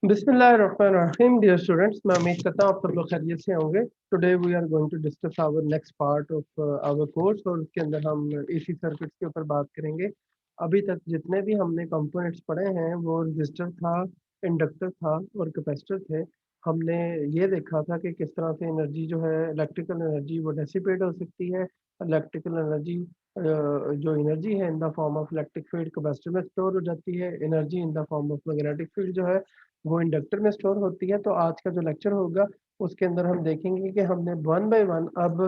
बिस्मिल्लाहिर्रहमानिर्रहीम dear students, मैं उम्मीद करता हूँ आप सब लोग खैरियत से होंगे। Today we are going to discuss our next part of our course और उसके अंदर हम एसी सर्किट्स के ऊपर बात करेंगे। अभी तक जितने भी हमने कंपोनेंट्स पढ़े हैं वो रजिस्टर था, इंडक्टर था और कैपेसिटर थे। हमने ये देखा था कि किस तरह से एनर्जी जो है इलेक्ट्रिकल एनर्जी वो डेसिपेट हो सकती है। इलेक्ट्रिकल एनर्जी जो एनर्जी है इन the form of electric field capacitor में स्टोर हो जाती है। Energy in the form of magnetic field जो है वो इंडक्टर में स्टोर होती है। तो आज का जो लेक्चर होगा उसके अंदर हम देखेंगे कि हमने वन बाय वन अब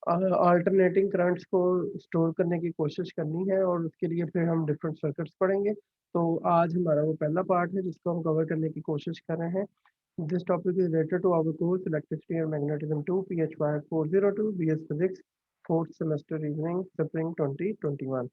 अल्टरनेटिंग करंट्स को स्टोर करने की कोशिश करनी है और उसके लिए फिर हम डिफरेंट सर्किट्स पढ़ेंगे। तो आज हमारा वो पहला पार्ट है जिसको हम कवर करने की कोशिश कर रहे हैं। This topic is related to our course electricity and magnetism 2 PHY 402 BS physics fourth semester evening spring 2021।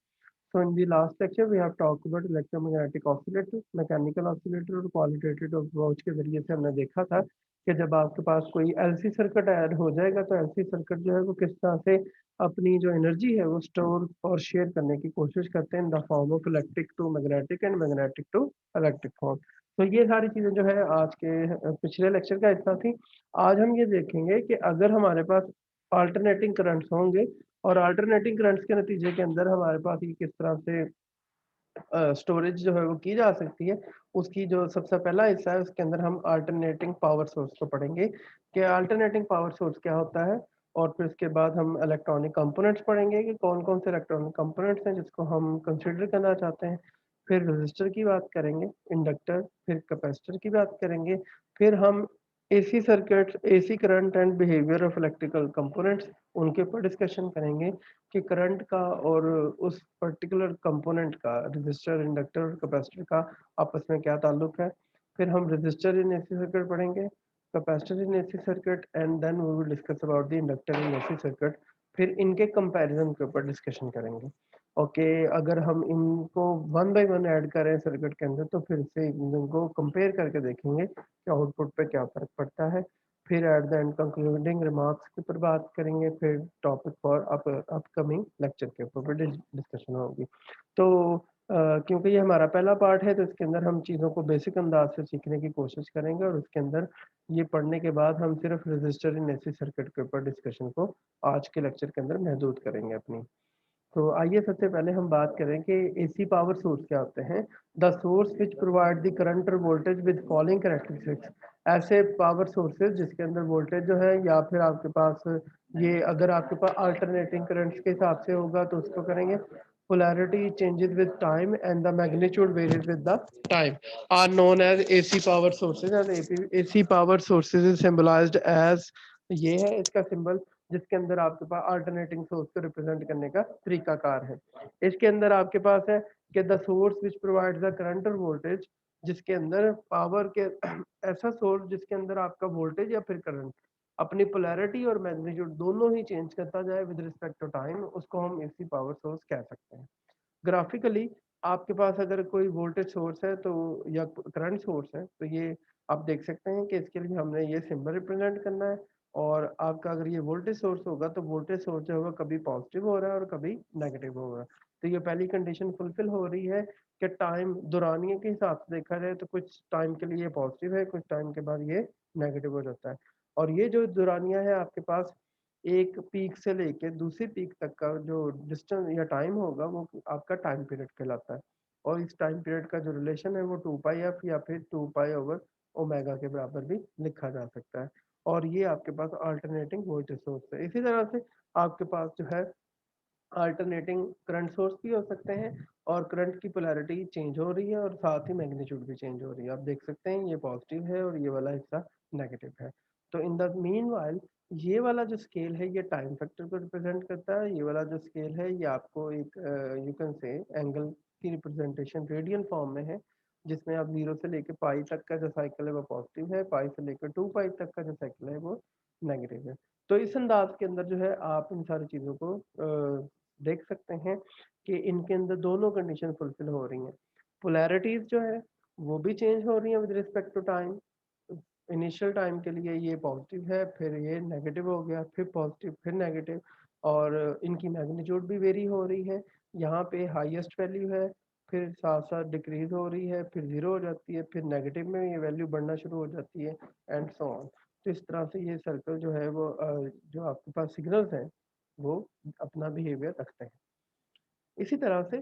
So in the last lecture we have talked about electromagnetic oscillator, mechanical oscillator और qualitative approach के जरिए से हमने देखा था कि जब आपके पास कोई एलसी सर्किट ऐड हो जाएगा तो एलसी सर्किट जो है वो किस तरह से अपनी जो एनर्जी है वो स्टोर और शेयर करने की कोशिश करते हैं in the form of electric to magnetic and magnetic to electric form. तो ये सारी चीज़ें जो है आज के पिछले लेक्चर का हिस्सा थी। आज हम ये देखेंगे कि अगर हमारे पास अल्टरनेटिंग करंट्स होंगे और अल्टरनेटिंग करंट्स के नतीजे के अंदर हमारे पास ये किस तरह से स्टोरेज जो है वो की जा सकती है। उसकी जो सबसे पहला हिस्सा है उसके अंदर हम अल्टरनेटिंग पावर सोर्स को पढ़ेंगे कि अल्टरनेटिंग पावर सोर्स क्या होता है। और फिर उसके बाद हम इलेक्ट्रॉनिक कंपोनेंट्स पढ़ेंगे कि कौन कौन से इलेक्ट्रॉनिक कंपोनेंट्स हैं जिसको हम कंसिडर करना चाहते हैं। फिर रजिस्टर की बात करेंगे, इंडक्टर, फिर कैपेसिटर की बात करेंगे। फिर हम AC circuits, AC current and behaviour of electrical components उनके ऊपर डिस्कशन करेंगे कि करंट का और उस पर्टिकुलर कंपोनेंट का रजिस्टर, इंडक्टर और कैपेसिटर का आपस में क्या ताल्लुक है। फिर हम रजिस्टर इन एसी सर्किट पढ़ेंगे, capacitor in AC circuit and then we will discuss about the inductor in AC circuit. फिर इनके कंपैरिजन के ऊपर डिस्कशन करेंगे। ओके, अगर हम इनको वन बाय वन ऐड करें सर्किट के अंदर तो फिर से इनको कंपेयर करके देखेंगे कि आउटपुट पे क्या फर्क पड़ता है। फिर eight the and concluding remarks के ऊपर बात करेंगे। फिर टॉपिक फॉर अपकमिंग लेक्चर के ऊपर डिस्कशन होगी। तो क्योंकि ये हमारा पहला पार्ट है तो इसके अंदर हम चीज़ों को बेसिक अंदाज से सीखने की कोशिश करेंगे और उसके अंदर ये पढ़ने के बाद हम सिर्फ रजिस्टर इन एसी सर्किट के ऊपर डिस्कशन को आज के लेक्चर के अंदर महदूद करेंगे अपनी। तो आइए सबसे पहले हम बात करें कि एसी पावर सोर्स क्या होते हैं। The source which provide the current और वोल्टेज विद फॉलोइंग कैरेक्टरिस्टिक्स। ऐसे पावर सोर्सेज जिसके अंदर वोल्टेज जो है या फिर आपके पास ये अगर आपके पास अल्टरनेटिंग करंट्स के हिसाब से होगा तो उसको करेंगे polarity changes with time and the magnitude varies with the time are known as AC power sources and AC power sources is symbolized as ये है इसका सिंबल जिसके अंदर आपके पास अल्टरनेटिंग सोर्स को रिप्रेजेंट करने का तरीकाकार है। इसके अंदर आपके पास है कि the source which provides the current और वोल्टेज, जिसके अंदर पावर के ऐसा सोर्स जिसके अंदर आपका वोल्टेज या फिर करंट अपनी पोलैरिटी और मैग्नीट्यूड दोनों ही चेंज करता जाए विद रिस्पेक्ट टू टाइम, उसको हम एसी पावर सोर्स कह सकते हैं। ग्राफिकली आपके पास अगर कोई वोल्टेज सोर्स है तो या करंट सोर्स है तो ये आप देख सकते हैं कि इसके लिए हमने ये सिंबल रिप्रेजेंट करना है। और आपका अगर ये वोल्टेज सोर्स होगा तो वोल्टेज सोर्स जो होगा कभी पॉजिटिव हो रहा है और कभी नेगेटिव होगा। तो ये पहली कंडीशन फुलफिल हो रही है कि टाइम दौरानिए के हिसाब से देखा जाए तो कुछ टाइम के लिए पॉजिटिव है, कुछ टाइम के बाद ये नेगेटिव हो जाता है। और ये जो दौरानिया है आपके पास एक पीक से लेके दूसरी पीक तक का जो डिस्टेंस या टाइम होगा वो आपका टाइम पीरियड कहलाता है। और इस टाइम पीरियड का जो रिलेशन है वो 2 पाई एफ या फिर 2 पाई ओवर ओमेगा के बराबर भी लिखा जा सकता है। और ये आपके पास अल्टरनेटिंग वोल्टेज सोर्स है। इसी तरह से आपके पास जो है अल्टरनेटिंग करंट सोर्स भी हो सकते हैं और करंट की पोलैरिटी चेंज हो रही है और साथ ही मैग्नीट्यूड भी चेंज हो रही है। आप देख सकते हैं ये पॉजिटिव है और ये वाला हिस्सा नेगेटिव है। तो इन द मीन वाइल ये वाला जो स्केल है ये टाइम फैक्टर को रिप्रेजेंट करता है। ये वाला जो स्केल है ये आपको एक यू कैन से एंगल की रिप्रेजेंटेशन रेडियन फॉर्म में है, जिसमें आप 0 से लेकर पाई तक का जो साइकिल है वो पॉजिटिव है, पाई से लेकर 2 पाई तक का जो साइकिल है वो नेगेटिव है। तो इस अंदाज के अंदर जो है आप इन सारी चीज़ों को देख सकते हैं कि इनके अंदर दोनों कंडीशन फुलफिल हो रही हैं। पोलैरिटीज जो है वो भी चेंज हो रही हैं with respect to time. Initial time के लिए ये पॉजिटिव है, फिर ये नेगेटिव हो गया, फिर पॉजिटिव, फिर नेगेटिव। और इनकी मैग्नीट्यूड भी वेरी हो रही है। यहाँ पे हाईएस्ट वैल्यू है, फिर साथ साथ डिक्रीज हो रही है, फिर जीरो हो जाती है, फिर नेगेटिव में ये वैल्यू बढ़ना शुरू हो जाती है एंड सो ऑन। तो इस तरह से ये सर्कल जो है वो जो आपके पास सिग्नल्स हैं वो अपना बिहेवियर रखते हैं। इसी तरह से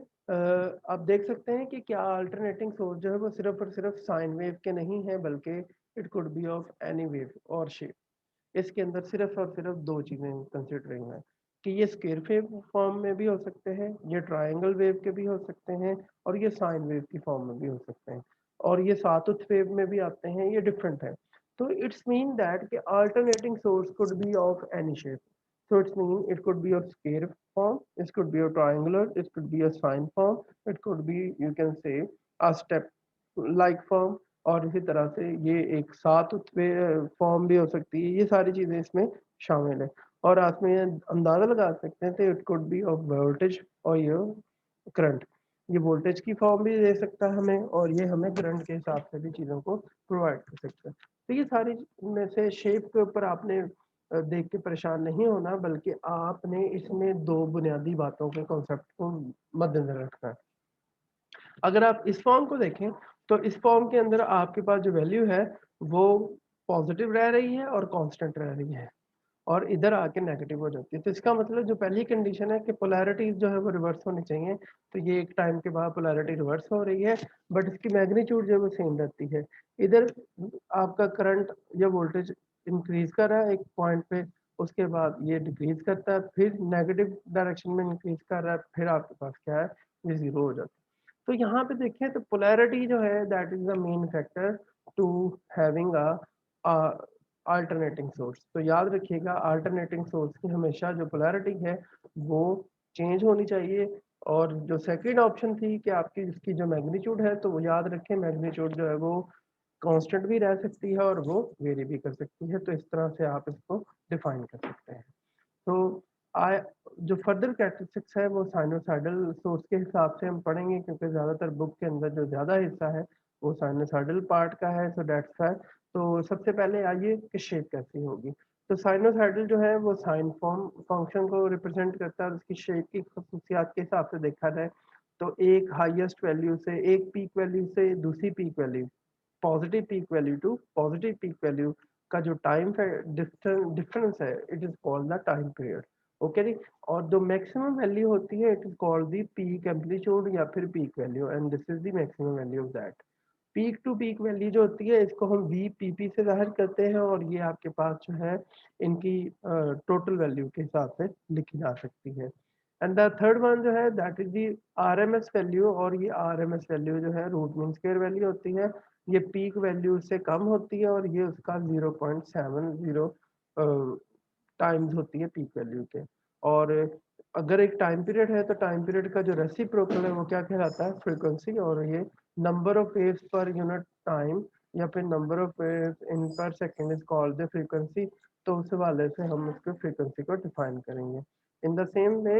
आप देख सकते हैं कि क्या अल्टरनेटिंग सोर्स जो है वो सिर्फ और सिर्फ साइन वेव के नहीं है, बल्कि it could be of any wave और शेप। इसके अंदर सिर्फ और सिर्फ दो चीजें कंसिडरिंग है कि ये स्क्वायर वेव फॉर्म में भी हो सकते हैं, ये ट्रायंगल वेव के भी हो सकते हैं, और ये साइन वेव की फॉर्म में भी हो सकते हैं, और ये सातुत वेव में भी आते हैं, ये डिफरेंट है। तो इट्स मीन दैट कि alternating source could be of any shape. So it's mean it could be a square form, it could be a triangular, it could be a sine form, it could be you can say a step like form, और इसी तरह से ये एक सात form भी हो सकती है। ये सारी चीजें इसमें शामिल है, और आप में अंदाजा लगा सकते हैं तो it could be of voltage और ये करंट। ये वोल्टेज की फॉर्म भी दे सकता है हमें, और ये हमें करंट के हिसाब से भी चीज़ों को प्रोवाइड कर सकता है। तो ये सारी में से शेप के ऊपर आपने देख के परेशान नहीं होना, बल्कि आपने इसमें दो बुनियादी बातों के कॉन्सेप्ट को मद्देनजर रखना है। अगर आप इस फॉर्म को देखें तो इस फॉर्म के अंदर आपके पास जो वैल्यू है वो पॉजिटिव रह रही है और कांस्टेंट रह रही है, और इधर आके नेगेटिव हो जाती है। तो इसका मतलब जो पहली कंडीशन है कि पोलैरिटीज जो है वो रिवर्स होनी चाहिए, तो ये एक टाइम के बाद पोलैरिटी रिवर्स हो रही है, बट इसकी मैग्नीट्यूड जो है वो सेम रहती है। इधर आपका करंट या वोल्टेज इंक्रीज कर रहा है एक पॉइंट पे, उसके बाद ये डिक्रीज करता है, फिर नेगेटिव डायरेक्शन में इंक्रीज कर रहा है, फिर आपके पास क्या है, ये जीरो हो जाता है। तो यहाँ पे देखें तो पोलैरिटी जो है that is the main factor to having a alternating source. तो याद रखिएगा अल्टरनेटिंग सोर्स की हमेशा जो पोलैरिटी है वो चेंज होनी चाहिए। और जो सेकंड ऑप्शन थी कि आपकी इसकी जो मैग्नीट्यूड है, तो वो याद रखें मैग्नीट्यूड जो है वो कांस्टेंट भी रह सकती है और वो वेरी भी कर सकती है। तो इस तरह से आप इसको डिफाइन कर सकते हैं। तो आ, जो फर्दर कैरेक्टरिस्टिक्स है वो साइनोसाइडल सोर्स के हिसाब से हम पढ़ेंगे, क्योंकि ज़्यादातर बुक के अंदर जो ज़्यादा हिस्सा है वो साइनोसाइडल पार्ट का है, सो दैट्स वाई। तो सबसे पहले आइए कि शेप कैसी होगी। तो साइनोसाइडल जो है वो साइन फॉर्म फंक्शन को रिप्रेजेंट करता है, और उसकी शेप की खसूसियात के हिसाब से देखा जाए तो एक हाईएस्ट वैल्यू से, एक पीक वैल्यू से दूसरी peak value, positive peak value to positive peak value का जो टाइम डिफरेंस है it is called the time period. Okay जी। और जो मैक्सिमम वैल्यू होती है it is called the peak amplitude या फिर peak value, and this is the maximum value of that. Peak to peak value जो होती है इसको हम वी पी पी से जाहिर करते हैं, और ये आपके पास जो है इनकी टोटल वैल्यू के हिसाब से लिखी जा सकती है। एंड द थर्ड वन जो है that is the R M S value, और ये आर एम एस वैल्यू जो है रूट मीन स्क्वायर वैल्यू होती है। ये पीक वैल्यू से कम होती है, और ये उसका 0.70 टाइम्स होती है पीक वैल्यू के। और अगर एक टाइम पीरियड है तो टाइम पीरियड का जो रेसिप्रोकल है वो क्या कहलाता है, फ्रीक्वेंसी। और ये number of waves per unit time या फिर नंबर ऑफ वेव्स इन पर second is called the frequency. तो उस हवाले से हम उसके फ्रीक्वेंसी को डिफाइन करेंगे। इन द सेम वे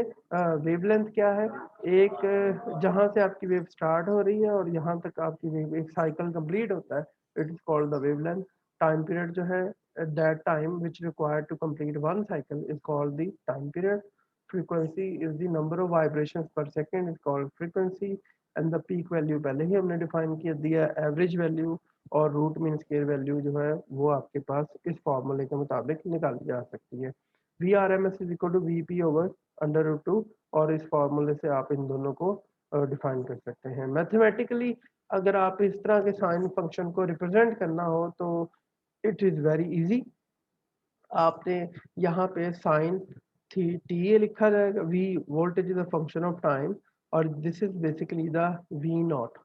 वेवलेंथ क्या है, एक जहाँ से आपकी वेव स्टार्ट हो रही है और यहाँ तक आपकी वेव एक साइकिल कंप्लीट होता है, it is called the wavelength. Time period जो है at that time which required to complete one cycle is called the time period. Frequency is the number of vibrations per second is called frequency, and the peak value पहले ही हमने define किया दिया, average value और root mean square value जो है वो आपके पास इस फॉर्मूले के मुताबिक निकाली जा सकती है। V R M S is equal to V P over under root two, और इस फॉर्मूले से आप इन दोनों को डिफाइन कर सकते हैं मैथमेटिकली। अगर आप इस तरह के साइन फंक्शन को रिप्रेजेंट करना हो तो इट इज़ वेरी इजी। आपने यहाँ पे साइन थी टी ए लिखा जाएगा, V voltage is a function of time, और this is basically the V naught.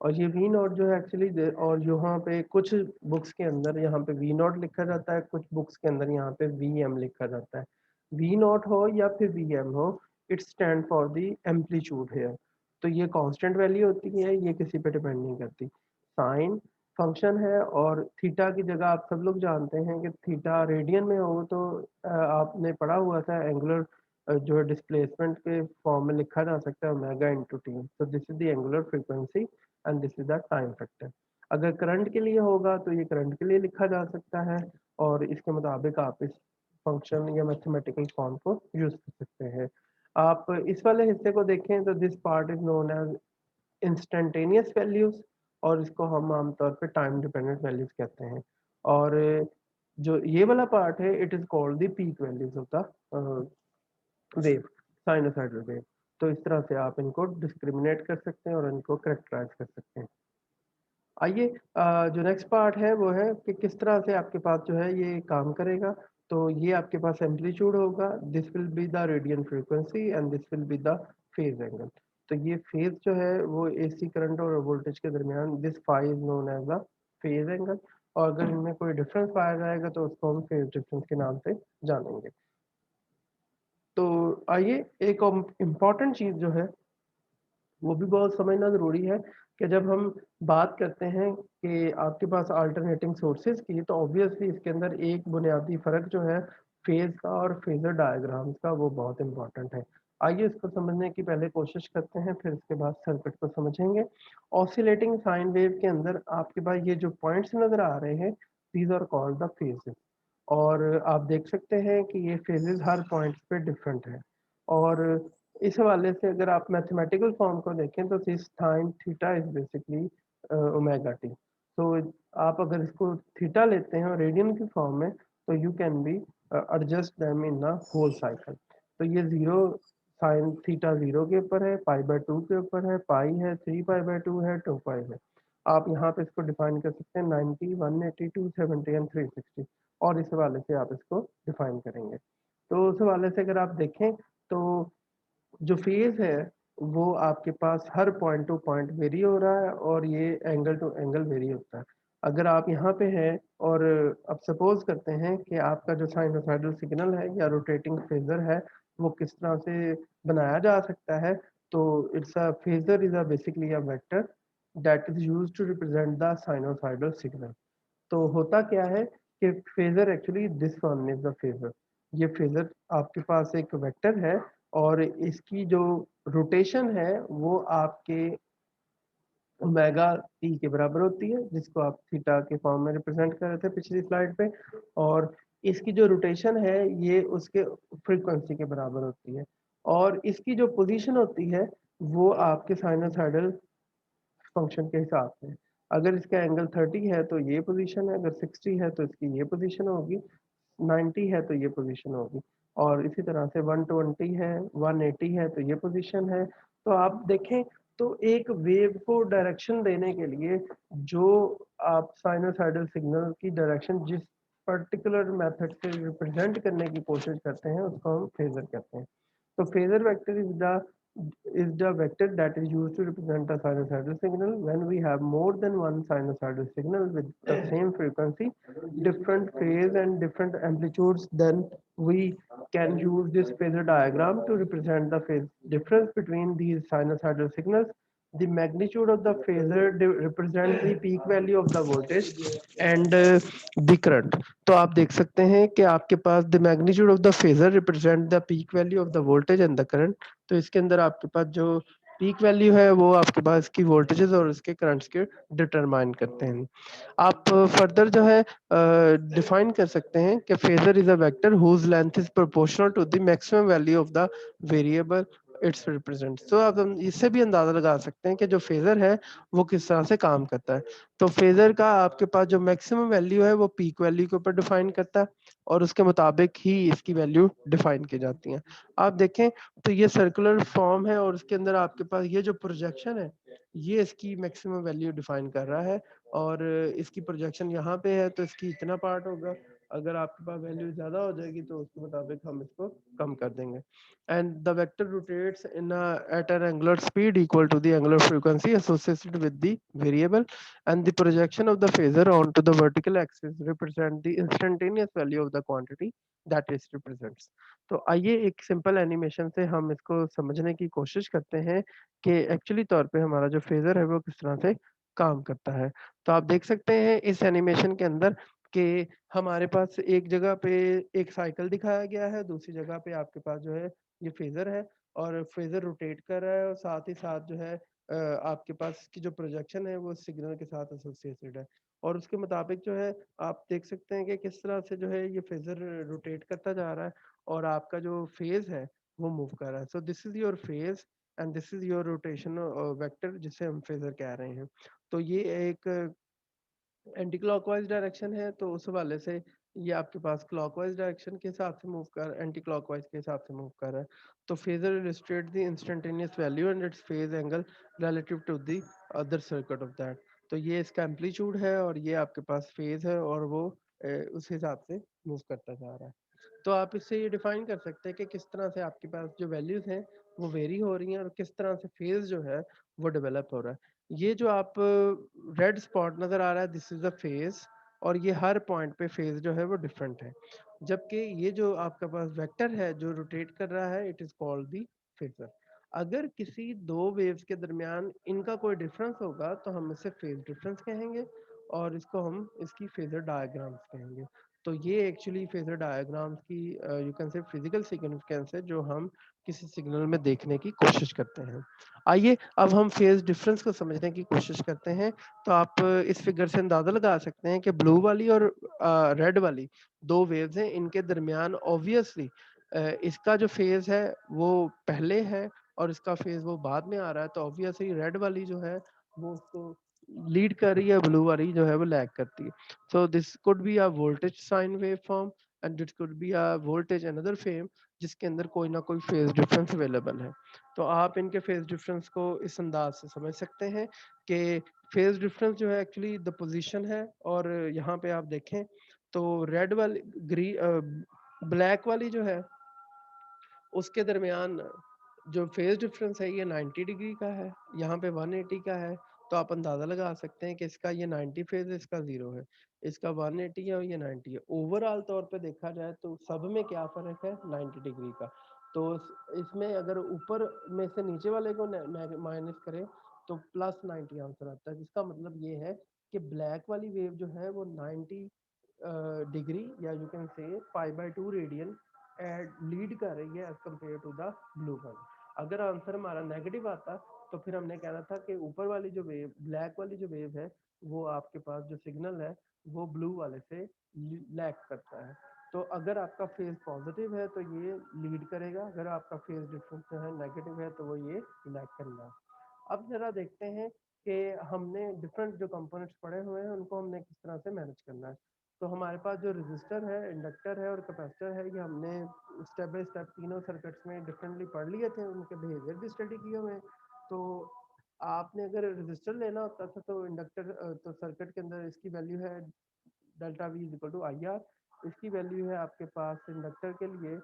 और ये वी नॉट जो है एक्चुअली, और यहाँ पे कुछ बुक्स के अंदर यहाँ पे वी नॉट लिखा जाता है, कुछ बुक्स के अंदर यहाँ पे वी एम लिखा जाता है। वी नॉट हो या फिर वी एम हो, it stand for the amplitude है। तो ये कांस्टेंट वैल्यू होती है, ये किसी पे डिपेंड नहीं करती। साइन फंक्शन है, और थीटा की जगह आप सब लोग जानते हैं कि थीटा रेडियन में हो, तो आपने पढ़ा हुआ था एंगुलर जो है डिस्प्लेसमेंट के फॉर्म में लिखा जा सकता है ओमेगा इंटू टी। तो this is the angular frequency and this is the time factor. अगर करंट के लिए होगा तो ये करंट के लिए लिखा जा सकता है, और इसके मुताबिक आप इस फंक्शन या मैथमेटिकल फॉर्म को यूज कर सकते हैं। आप इस वाले हिस्से को देखें तो this part is known as instantaneous values, और इसको हम आमतौर पे टाइम डिपेंडेंट वैल्यूज कहते हैं। और जो ये वाला पार्ट है it is called the peak values of the wave, sinusoidal wave. तो इस तरह से आप इनको डिस्क्रिमिनेट कर सकते हैं और इनको करेक्टराइज कर सकते हैं। आइए जो नेक्स्ट पार्ट है वो है कि किस तरह से आपके पास जो है ये काम करेगा। तो ये आपके पास एम्पलीट्यूड होगा, this will be the radian frequency and this will be the phase angle. तो ये फेज जो है वो एसी करंट और वोल्टेज के दरमियान, this phi is known as the phase angle. और अगर इनमें कोई डिफरेंस पाया जाएगा तो उसको हम फेज डिफरेंस के नाम से जानेंगे। तो आइए एक इम्पॉर्टेंट चीज जो है वो भी बहुत समझना ज़रूरी है कि जब हम बात करते हैं कि आपके पास अल्टरनेटिंग सोर्सेज की, तो ऑब्वियसली इसके अंदर एक बुनियादी फ़र्क जो है फेज़ का और फेज़र डायग्राम्स का, वो बहुत इंपॉर्टेंट है। आइए इसको समझने की पहले कोशिश करते हैं, फिर इसके बाद सर्किट को समझेंगे। ऑसिलेटिंग साइन वेव के अंदर आपके पास ये जो पॉइंट्स नज़र आ रहे हैं, these are called the phases. और आप देख सकते हैं कि ये फेजेस हर पॉइंट पे डिफरेंट है। और इस हवाले से अगर आप मैथमेटिकल फॉर्म को देखें तो this sine theta is basically omega T. तो आप अगर इसको थीटा लेते हैं और रेडियन की फॉर्म में, तो you can be adjust them in a whole cycle. तो ये जीरो साइन थीटा जीरो के ऊपर है, पाई बाय टू के ऊपर है, पाई है, थ्री पाई बाय टू है, टू पाई है। आप यहाँ पे इसको डिफाइन कर सकते हैं 90, 180, 270 एंड 360। और इस हवाले से आप इसको डिफाइन करेंगे। तो उस हवाले से अगर आप देखें तो जो फेज है वो आपके पास हर पॉइंट टू पॉइंट वेरी हो रहा है, और ये एंगल टू एंगल वेरी होता है। अगर आप यहाँ पे हैं और अब सपोज करते हैं कि आपका जो साइनोसाइडल सिग्नल है या रोटेटिंग फेजर है वो किस तरह से बनाया जा सकता है। तो it's a phasor is a basically a vector that is used to represent the sinusoidal signal. तो होता क्या है कि phasor actually this one is the phasor. ये फेजर आपके पास एक वेक्टर है, और इसकी जो रोटेशन है वो आपके ओमेगा टी के बराबर होती है, जिसको आप थीटा के फॉर्म में रिप्रेजेंट कर रहे थे पिछली स्लाइड पे। और इसकी जो रोटेशन है ये उसके फ्रीक्वेंसी के बराबर होती है। और इसकी जो पोजीशन होती है वो आपके साइनोसाइडल फंक्शन के हिसाब से। अगर इसका एंगल 30 है तो ये पोजीशन है, अगर 60 है तो इसकी ये पोजीशन होगी, 90 है तो ये पोजीशन होगी। और इसी तरह से 120 है, 180 है तो ये पोजीशन है। तो आप देखें तो एक वेव को डायरेक्शन देने के लिए जो आप साइनोसाइडल सिग्नल की डायरेक्शन जिस पर्टिकुलर मेथड से रिप्रेजेंट करने की कोशिश करते हैं उसको हम फेजर कहते हैं। तो phasor vector is the vector that is used to represent a sinusoidal signal when we have more than one sinusoidal signal with the same frequency, different phase and different amplitudes. Then we can use this phasor diagram to represent the phase difference between these sinusoidal signals. The magnitude of the phasor represents the peak value of the voltage and the current. तो आप देख सकते हैं कि आपके पास the magnitude of the phasor represent the peak value of the voltage and the current. तो इसके अंदर आपके पास जो पीक वैल्यू है वो आपके पास की वोल्टेजेस और इसके करंट्स के डिटरमाइन करते हैं। आप फर्दर जो है डिफाइन कर सकते हैं कि phasor is a vector whose length is proportional to the maximum value of the variable it's represent. तो आप हम इससे भी अंदाजा लगा सकते हैं कि जो फेजर है वो किस तरह से काम करता है। तो फेजर का आपके पास जो मैक्सिमम वैल्यू है वो पीक वैल्यू के ऊपर डिफाइन करता है, और उसके मुताबिक ही इसकी वैल्यू डिफाइन की जाती है। आप देखें तो ये सर्कुलर फॉर्म है, और उसके अंदर आपके पास ये जो प्रोजेक्शन है ये इसकी मैक्सिमम वैल्यू डिफाइन कर रहा है। और इसकी प्रोजेक्शन यहाँ पे है तो इसकी इतना पार्ट होगा। अगर आपके पास वैल्यू ज्यादा हो जाएगी तो उसके मुताबिक हम इसको कम कर देंगे। And the vector rotates in at an angular speed equal to the angular frequency associated with the variable, and the projection of the phasor onto the vertical axis represent the instantaneous value of the quantity that it represents. तो आइए एक simple animation से हम इसको समझने की कोशिश करते हैं कि एक्चुअली तौर पे हमारा जो फेजर है वो किस तरह से काम करता है। तो आप देख सकते हैं इस एनिमेशन के अंदर कि हमारे पास एक जगह पे एक साइकिल दिखाया गया है, दूसरी जगह पे आपके पास जो है ये फेजर है, और फेजर रोटेट कर रहा है, और साथ ही साथ जो है आपके पास की जो प्रोजेक्शन है वो सिग्नल के साथ एसोसिएटेड है। और उसके मुताबिक जो है आप देख सकते हैं कि किस तरह से जो है ये फेजर रोटेट करता जा रहा है, और आपका जो फेज है वो मूव कर रहा है। So this is your phase and this is your rotation vector जिसे हम फेजर कह रहे हैं। तो ये एक एंटी क्लॉकवाइज डायरेक्शन है, तो उस हवाले से ये आपके पास क्लॉकवाइज डायरेक्शन के हिसाब से मूव कर, एंटी क्लॉकवाइज के हिसाब से मूव कर रहा है। तो phasor illustrate the instantaneous value and its phase angle relative to the other circuit of that. तो ये इसका एम्पलीट्यूड है और ये आपके पास फेज है, और वो उस हिसाब से मूव करता जा रहा है। तो आप इससे ये डिफाइन कर सकते हैं कि किस तरह से आपके पास जो वैल्यूज हैं वो वेरी हो रही हैं और किस तरह से फेज जो है वो डेवलप हो रहा है। ये जो आप रेड स्पॉट नजर आ रहा है, दिस इज द फेज, और ये हर पॉइंट पे फेज जो है वो डिफरेंट है। जबकि ये जो आपका पास वेक्टर है जो रोटेट कर रहा है, it is called the phasor. अगर किसी दो वेव्स के दरमियान इनका कोई डिफरेंस होगा तो हम इसे फेज डिफरेंस कहेंगे, और इसको हम इसकी फेजर डायग्राम्स कहेंगे। तो ये एक्चुअली फेजर डायग्राम्स की you can say physical significance है जो हम किसी सिग्नल में देखने की कोशिश करते हैं। आइए अब हम फेज डिफरेंस को समझने की कोशिश करते हैं। तो आप इस फिगर से अंदाजा लगा सकते हैं कि ब्लू वाली और रेड वाली दो वेव्स हैं, इनके दरमियान ऑब्वियसली इसका जो फेज है वो पहले है और इसका फेज वो बाद में आ रहा है। तो ऑब्वियसली रेड वाली जो है वो उसको लीड कर रही है, ब्लू वाली जो है वो लैग करती है। So this could be a voltage sine waveform and it could be a voltage another frame जिसके अंदर कोई ना कोई फेज डिफरेंस अवेलेबल है। तो आप इनके फेज डिफरेंस को इस अंदाज से समझ सकते हैं कि फेज डिफरेंस जो है एक्चुअली द पोजीशन है। और यहाँ पे आप देखें तो रेड वाली ब्लैक वाली जो है उसके दरमियान जो फेज डिफरेंस है ये 90 डिग्री का है, यहाँ पे 180 का है। तो आप अंदाजा लगा सकते हैं कि इसका ये 90 फेज है, इसका 0 है, इसका 180 है और ये 90 है। ओवरऑल तौर पे देखा जाए तो सब में क्या फर्क है, 90 डिग्री का। तो इसमें अगर ऊपर में से नीचे वाले को माइनस करें तो प्लस 90 आंसर आता है, जिसका मतलब ये है कि ब्लैक वाली वेव जो है वो 90 डिग्री या you can say π/2 radian lead कर रही है as compare to the blue one. अगर आंसर हमारा नेगेटिव आता तो फिर हमने कहना था कि ऊपर वाली जो वेव, ब्लैक वाली जो वेव है, वो आपके पास जो सिग्नल है वो ब्लू वाले से लैग करता है। तो अगर आपका फेज पॉजिटिव है तो ये लीड करेगा, अगर आपका फेज डिफरेंस जो है नेगेटिव है तो वो ये लैग करेगा। अब जरा देखते हैं कि हमने डिफरेंट जो कंपोनेंट्स पढ़े हुए हैं उनको हमने किस तरह से मैनेज करना है। तो हमारे पास जो रजिस्टर है, इंडक्टर है और कैपेसिटर है, ये हमने स्टेप बाय स्टेप तीनों सर्किट्स में डिफरेंटली पढ़ लिए थे, उनके बिहेवियर भी स्टडी किए हुए हैं। तो आपने अगर रजिस्टर लेना होता था तो इंडक्टर तो सर्किट के अंदर इसकी वैल्यू है delta V is equal to I R. इसकी वैल्यू है आपके पास इंडक्टर के लिए,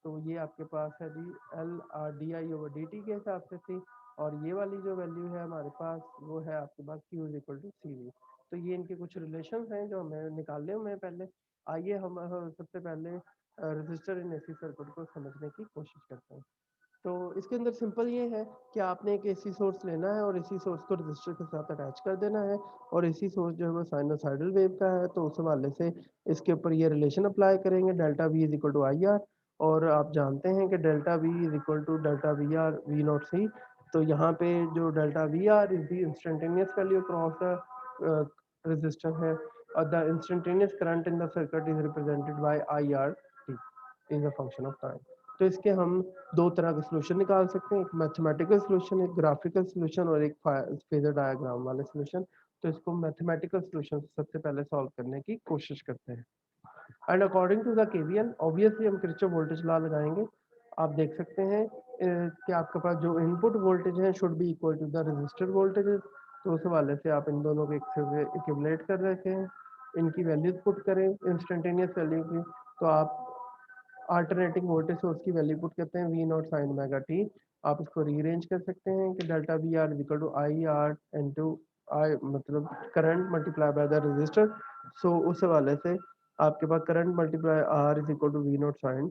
तो ये आपके पास है G L R D I over D T के हिसाब से थी। और ये वाली जो वैल्यू है हमारे पास वो है आपके पास Q is equal to C V. तो ये इनके कुछ रिलेशन हैं जो हमें निकालने हुए हैं पहले। आइए हम सबसे पहले रजिस्टर इन एसी सर्किट को समझने की कोशिश करते हैं। तो इसके अंदर सिंपल ये है कि आपने एक एसी सोर्स लेना है और एसी सोर्स को रजिस्टर के साथ अटैच कर देना है। और एसी सोर्स जो है वो साइनोसाइडल वेव का है, तो उस हवाले से इसके ऊपर ये रिलेशन अप्लाई करेंगे, delta V is equal to I R. और आप जानते हैं कि delta V is equal to delta V R V naught C. तो यहाँ पे जो delta V R is the instantaneous value cross the resistor है, और the instantaneous current in the circuit is represented by I R T in the function of time. तो इसके हम दो तरह के सोल्यूशन निकाल सकते हैं, एक मैथमेटिकल सोल्यूशन, एक ग्राफिकल सोल्यूशन और एक फेजर डायग्राम वाले सोल्यूशन। तो इसको मैथमेटिकल सोल्यूशन सबसे पहले सॉल्व करने की कोशिश करते हैं। And according to the KVL obviously हम किरचॉफ वोल्टेज लॉ लगाएंगे। आप देख सकते हैं कि आपके पास जो इनपुट वोल्टेज है should be equal to the resistor voltages. तो उस हवाले से आप इन दोनों को एक से इक्विवेलेट कर रखे हैं, इनकी वैल्यूज पुट करें इंस्टेंटेनियस वैल्यू की। तो आप अल्टरनेटिंग वोल्टेज सोर्स की वैल्यू पुट करते हैं V naught sine omega T. आप इसको रीअरेंज कर सकते हैं कि delta V R is equal to I R into I, मतलब current multiply by the resistor. So उस हवाले से आपके पास current multiply R is equal to V naught sine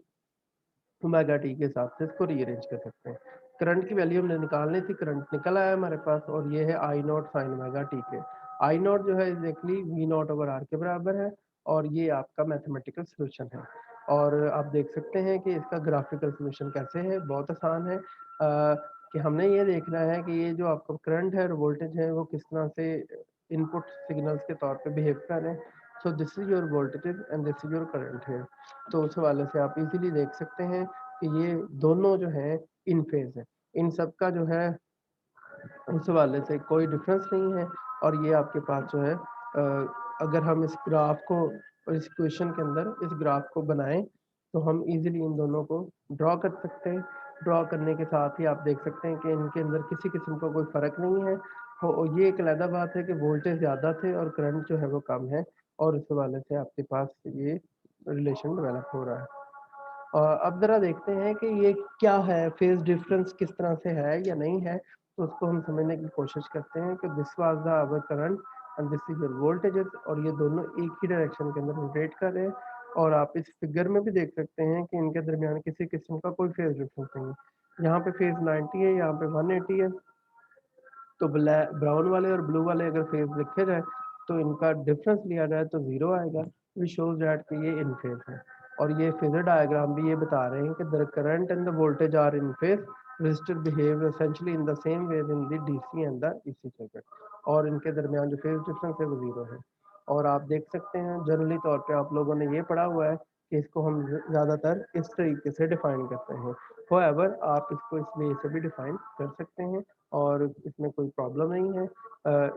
omega T के हिसाब से इसको रीअरेंज कर सकते हैं। करंट की वैल्यू हमने निकालनी थी, करंट निकल आया हमारे पास, और ये है I not sine omega T के। आई नॉट जो है exactly V not over R के बराबर है, और ये आपका मैथमेटिकल सोल्यूशन है। और आप देख सकते हैं कि इसका ग्राफिकल सोल्यूशन कैसे है, बहुत आसान है। कि हमने ये देखना है कि ये जो आपका करंट है और वोल्टेज है वो किस तरह से इनपुट सिग्नल्स के तौर पे बिहेव कर रहे हैं। So this is your voltage and this is your current है। तो उस हवाले से आप इजीली देख सकते हैं कि ये दोनों जो है इन फेज है। इन सब का जो है उस हवाले से कोई डिफरेंस नहीं है। और ये आपके पास जो है अगर हम इस ग्राफ को और इस क्वेश्चन के अंदर इस ग्राफ को बनाएं तो हम इजीली इन दोनों को ड्रॉ कर सकते हैं। ड्रॉ करने के साथ ही आप देख सकते हैं कि इनके अंदर किसी किस्म का कोई फ़र्क नहीं है। और ये एक अलहदा बात है कि वोल्टेज ज़्यादा थे और करंट जो है वो कम है, और इस हवाले से आपके पास ये रिलेशन डेवलप हो रहा है। और अब ज़रा देखते हैं कि ये क्या है, फेज़ डिफरेंस किस तरह से है या नहीं है, तो उसको हम समझने की कोशिश करते हैं कि this was the our current and this is your voltages, और ये दोनों एक ही डायरेक्शन के अंदर रोटेट कर रहे हैं। और आप इस फिगर में भी देख सकते हैं कि इनके दरमियान किसी किस्म का कोई फेज़ डिफरेंस नहीं है। यहाँ पे फेज़ 90 है, यहाँ पे 180 है। तो ब्राउन वाले और ब्लू वाले अगर फेज लिखे जाए तो इनका डिफरेंस लिया जाए तो जीरो आएगा, विच शोज दैट कि ये इन फेज है। और ये फेजर डायग्राम भी ये बता रहे हैं कि the current and the voltage are in phase, resistor behave essentially in the same way in the DC and the AC circuit, और इनके दरमियान जो फेज डिफरेंस है वो जीरो है। और आप देख सकते हैं जनरली तौर पे आप लोगों ने ये पढ़ा हुआ है कि इसको हम ज़्यादातर इस तरीके से डिफाइन करते हैं। होएवर आप इसको इस वे से भी डिफाइन कर सकते हैं और इसमें कोई प्रॉब्लम नहीं है।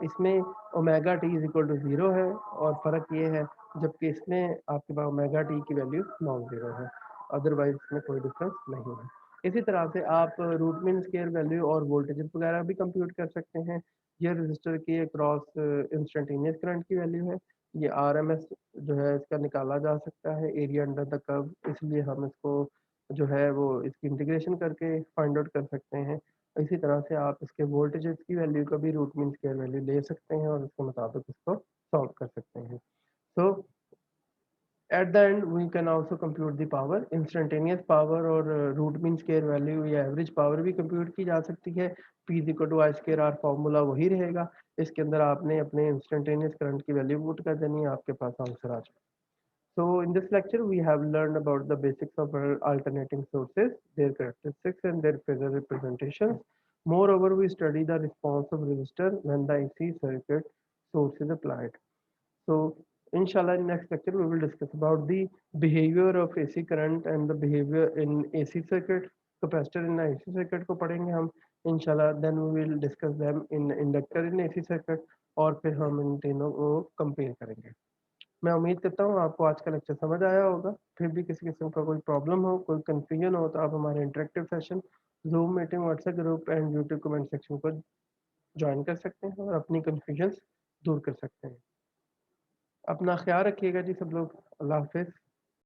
इसमें omega T is equal to zero है, और फ़र्क ये है जबकि इसमें आपके पास ओमेगा टी की वैल्यू नॉन ज़ीरो है, अदरवाइज इसमें कोई डिफरेंस नहीं है। इसी तरह से आप रूट मीन स्केयर वैल्यू और वोल्टेज वगैरह भी कंप्यूट कर सकते हैं। ये रजिस्टर की अक्रॉस इंस्टेंटेनियस करंट की वैल्यू है। ये आरएमएस जो है इसका निकाला जा सकता है एरिया अंडर द कर्व, इसलिए हम इसको जो है वो इसकी इंटीग्रेशन करके फाइंड आउट कर सकते हैं। इसी तरह से आप इसके वोल्टेजेस की वैल्यू का भी रूट मीन स्क्वायर वैल्यू ले सकते हैं और उसके मुताबिक इसको सॉल्व कर सकते हैं। So at the end we can also compute the power, instantaneous power और रूट मीन स्क्वायर वैल्यू या एवरेज पावर भी कंप्यूट की जा सकती है। P is equal to I square R formula वही रहेगा, इसके अंदर आपने अपने इंस्टेंटेनियस करंट की वैल्यू पुट कर देनी है, आपके पास आंसर आ जाएगा। So in this lecture, we have learned about the basics of alternating sources, their characteristics and their phasor representations. Moreover, we study the response of resistor when the AC circuit source is applied. So inshallah, in next lecture, we will discuss about the behavior of AC current and the behavior in AC circuit. Capacitor in AC circuit को पढ़ेंगे हम inshallah. Then we will discuss them in inductor in AC circuit, और फिर हम इन तीनों को compare करेंगे। मैं उम्मीद करता हूँ आपको आज का लेक्चर समझ आया होगा। फिर भी किसी किस्म का कोई प्रॉब्लम हो, कोई कंफ्यूजन हो, तो आप हमारे interactive session, zoom meeting, WhatsApp group and YouTube comment section को ज्वाइन कर सकते हैं और अपनी कंफ्यूजन दूर कर सकते हैं। अपना ख्याल रखिएगा जी सब लोग। अल्लाह हाफिज़।